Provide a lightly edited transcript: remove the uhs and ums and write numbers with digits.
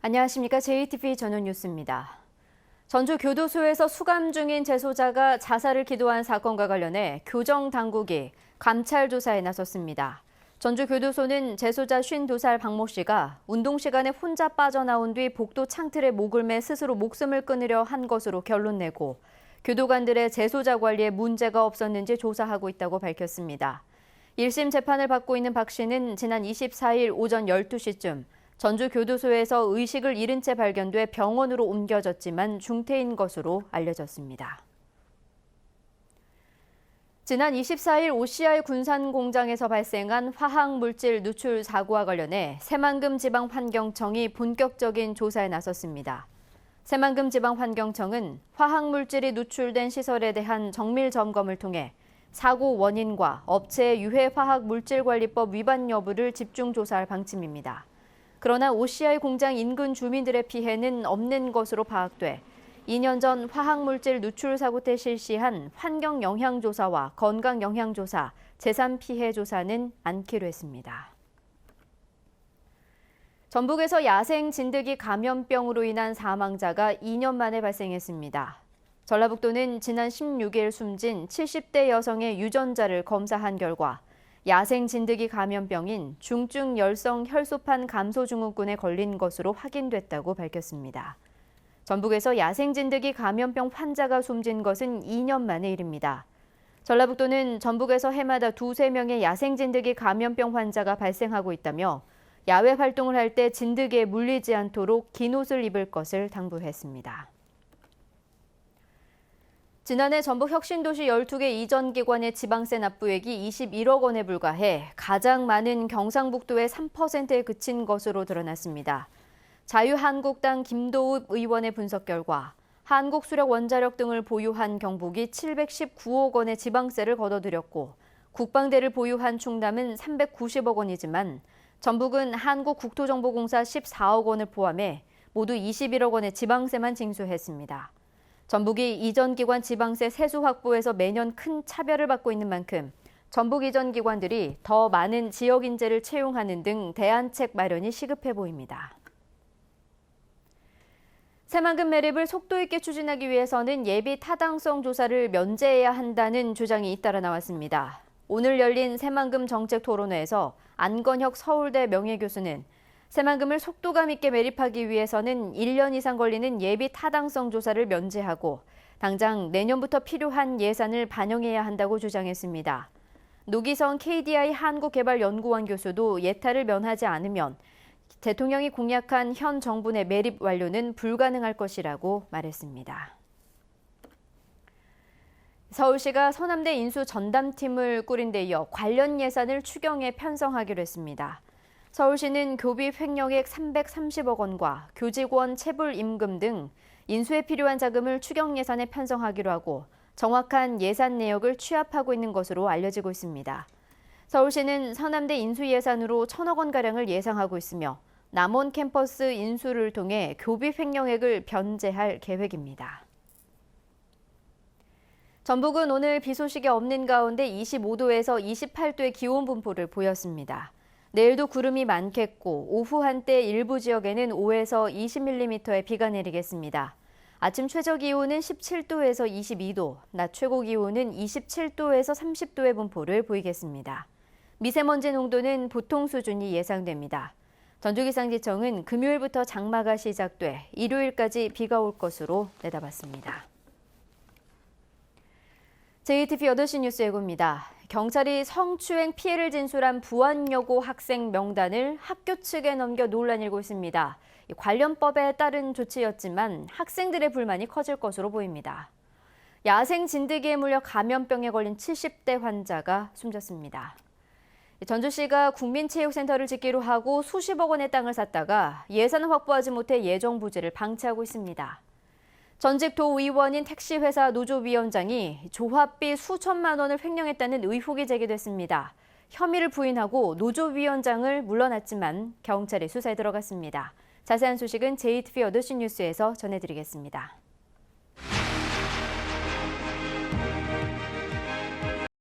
안녕하십니까. JTBC 전용 뉴스입니다. 전주 교도소에서 수감 중인 재소자가 자살을 기도한 사건과 관련해 교정당국이 감찰 조사에 나섰습니다. 전주 교도소는 재소자 52살 박모 씨가 운동 시간에 혼자 빠져나온 뒤 복도 창틀에 목을 매 스스로 목숨을 끊으려 한 것으로 결론 내고 교도관들의 재소자 관리에 문제가 없었는지 조사하고 있다고 밝혔습니다. 1심 재판을 받고 있는 박 씨는 지난 24일 오전 12시쯤 전주 교도소에서 의식을 잃은 채 발견돼 병원으로 옮겨졌지만 중태인 것으로 알려졌습니다. 지난 24일 OCI 군산 공장에서 발생한 화학물질 누출 사고와 관련해 새만금 지방환경청이 본격적인 조사에 나섰습니다. 새만금 지방환경청은 화학물질이 누출된 시설에 대한 정밀 점검을 통해 사고 원인과 업체의 유해화학물질관리법 위반 여부를 집중 조사할 방침입니다. 그러나 OCI 공장 인근 주민들의 피해는 없는 것으로 파악돼 2년 전 화학물질 누출 사고 때 실시한 환경영향조사와 건강영향조사, 재산피해조사는 않기로 했습니다. 전북에서 야생 진드기 감염병으로 인한 사망자가 2년 만에 발생했습니다. 전라북도는 지난 16일 숨진 70대 여성의 유전자를 검사한 결과 야생 진드기 감염병인 중증 열성 혈소판 감소 증후군에 걸린 것으로 확인됐다고 밝혔습니다. 전북에서 야생 진드기 감염병 환자가 숨진 것은 2년 만의 일입니다. 전라북도는 전북에서 해마다 2~3명의 야생 진드기 감염병 환자가 발생하고 있다며 야외 활동을 할 때 진드기에 물리지 않도록 긴 옷을 입을 것을 당부했습니다. 지난해 전북 혁신도시 12개 이전 기관의 지방세 납부액이 21억 원에 불과해 가장 많은 경상북도의 3%에 그친 것으로 드러났습니다. 자유한국당 김도읍 의원의 분석 결과 한국수력원자력 등을 보유한 경북이 719억 원의 지방세를 걷어들였고 국방대를 보유한 충남은 390억 원이지만 전북은 한국국토정보공사 14억 원을 포함해 모두 21억 원의 지방세만 징수했습니다. 전북이 이전 기관 지방세 세수 확보에서 매년 큰 차별을 받고 있는 만큼 전북 이전 기관들이 더 많은 지역 인재를 채용하는 등 대안책 마련이 시급해 보입니다. 새만금 매립을 속도 있게 추진하기 위해서는 예비 타당성 조사를 면제해야 한다는 주장이 잇따라 나왔습니다. 오늘 열린 새만금 정책 토론회에서 안건혁 서울대 명예교수는 새만금을 속도감 있게 매립하기 위해서는 1년 이상 걸리는 예비 타당성 조사를 면제하고 당장 내년부터 필요한 예산을 반영해야 한다고 주장했습니다. 노기성 KDI 한국개발연구원 교수도 예타를 면하지 않으면 대통령이 공약한 현 정부 내 매립 완료는 불가능할 것이라고 말했습니다. 서울시가 서남대 인수 전담팀을 꾸린 데 이어 관련 예산을 추경에 편성하기로 했습니다. 서울시는 교비 횡령액 330억 원과 교직원 체불 임금 등 인수에 필요한 자금을 추경 예산에 편성하기로 하고 정확한 예산 내역을 취합하고 있는 것으로 알려지고 있습니다. 서울시는 서남대 인수 예산으로 1,000억 원가량을 예상하고 있으며 남원 캠퍼스 인수를 통해 교비 횡령액을 변제할 계획입니다. 전북은 오늘 비 소식이 없는 가운데 25도에서 28도의 기온 분포를 보였습니다. 내일도 구름이 많겠고 오후 한때 일부 지역에는 5에서 20mm의 비가 내리겠습니다. 아침 최저 기온은 17도에서 22도, 낮 최고 기온은 27도에서 30도의 분포를 보이겠습니다. 미세먼지 농도는 보통 수준이 예상됩니다. 전주기상지청은 금요일부터 장마가 시작돼 일요일까지 비가 올 것으로 내다봤습니다. JTBC 8시 뉴스 예고입니다. 경찰이 성추행 피해를 진술한 부안여고 학생 명단을 학교 측에 넘겨 논란이 일고 있습니다. 관련법에 따른 조치였지만 학생들의 불만이 커질 것으로 보입니다. 야생 진드기에 물려 감염병에 걸린 70대 환자가 숨졌습니다. 전주시가 국민체육센터를 짓기로 하고 수십억 원의 땅을 샀다가 예산을 확보하지 못해 예정 부지를 방치하고 있습니다. 전직 도의원인 택시회사 노조위원장이 조합비 수천만 원을 횡령했다는 의혹이 제기됐습니다. 혐의를 부인하고 노조위원장을 물러났지만 경찰이 수사에 들어갔습니다. 자세한 소식은 JTBC 8시 뉴스에서 전해드리겠습니다.